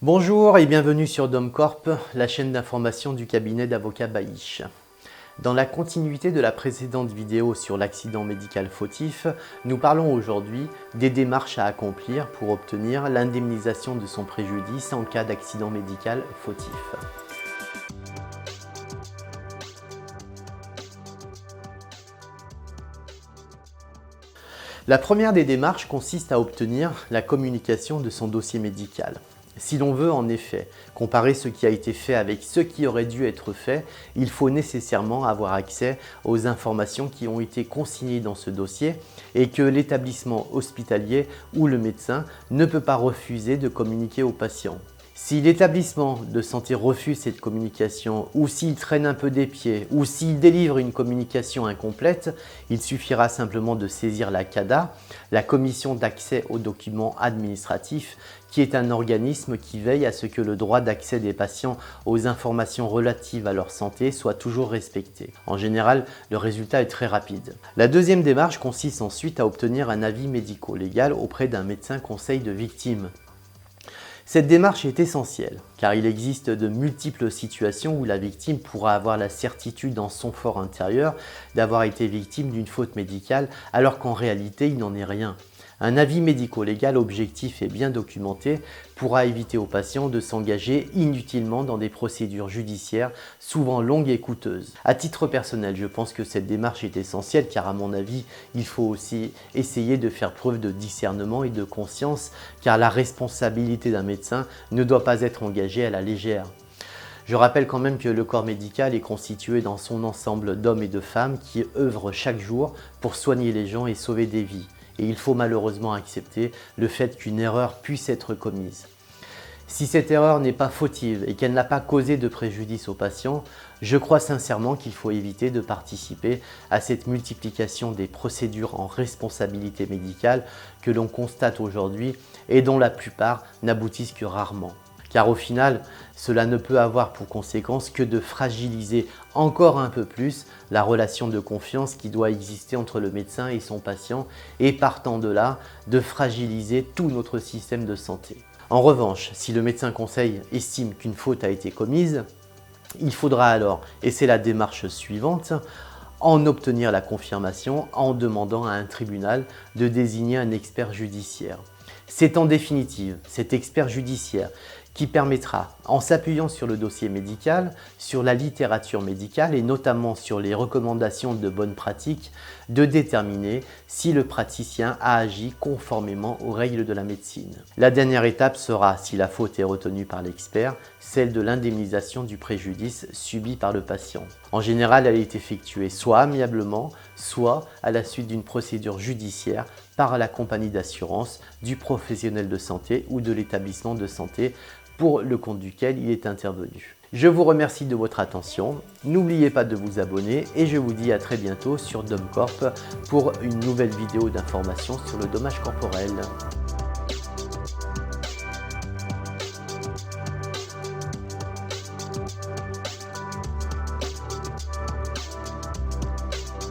Bonjour et bienvenue sur DomCorp, la chaîne d'information du cabinet d'avocats Bailly. Dans la continuité de la précédente vidéo sur l'accident médical fautif, nous parlons aujourd'hui des démarches à accomplir pour obtenir l'indemnisation de son préjudice en cas d'accident médical fautif. La première des démarches consiste à obtenir la communication de son dossier médical. Si l'on veut en effet comparer ce qui a été fait avec ce qui aurait dû être fait, il faut nécessairement avoir accès aux informations qui ont été consignées dans ce dossier et que l'établissement hospitalier ou le médecin ne peut pas refuser de communiquer au patient. Si l'établissement de santé refuse cette communication ou s'il traîne un peu des pieds ou s'il délivre une communication incomplète, il suffira simplement de saisir la CADA, la Commission d'accès aux documents administratifs, qui est un organisme qui veille à ce que le droit d'accès des patients aux informations relatives à leur santé soit toujours respecté. En général, le résultat est très rapide. La deuxième démarche consiste ensuite à obtenir un avis médico-légal auprès d'un médecin conseil de victime. Cette démarche est essentielle car il existe de multiples situations où la victime pourra avoir la certitude dans son fort intérieur d'avoir été victime d'une faute médicale alors qu'en réalité il n'en est rien. Un avis médico-légal objectif et bien documenté pourra éviter aux patients de s'engager inutilement dans des procédures judiciaires souvent longues et coûteuses. À titre personnel, je pense que cette démarche est essentielle car à mon avis, il faut aussi essayer de faire preuve de discernement et de conscience car la responsabilité d'un médecin ne doit pas être engagée à la légère. Je rappelle quand même que le corps médical est constitué dans son ensemble d'hommes et de femmes qui œuvrent chaque jour pour soigner les gens et sauver des vies. Et il faut malheureusement accepter le fait qu'une erreur puisse être commise. Si cette erreur n'est pas fautive et qu'elle n'a pas causé de préjudice au patient, je crois sincèrement qu'il faut éviter de participer à cette multiplication des procédures en responsabilité médicale que l'on constate aujourd'hui et dont la plupart n'aboutissent que rarement. Car au final, cela ne peut avoir pour conséquence que de fragiliser encore un peu plus la relation de confiance qui doit exister entre le médecin et son patient et partant de là, de fragiliser tout notre système de santé. En revanche, si le médecin conseil estime qu'une faute a été commise, il faudra alors, et c'est la démarche suivante, en obtenir la confirmation en demandant à un tribunal de désigner un expert judiciaire. C'est en définitive cet expert judiciaire qui permettra, en s'appuyant sur le dossier médical, sur la littérature médicale et notamment sur les recommandations de bonnes pratiques, de déterminer si le praticien a agi conformément aux règles de la médecine. La dernière étape sera, si la faute est retenue par l'expert, celle de l'indemnisation du préjudice subi par le patient. En général, elle est effectuée soit amiablement, soit à la suite d'une procédure judiciaire par la compagnie d'assurance, du professionnel de santé ou de l'établissement de santé pour le compte duquel il est intervenu. Je vous remercie de votre attention, n'oubliez pas de vous abonner et je vous dis à très bientôt sur DomCorp pour une nouvelle vidéo d'information sur le dommage corporel.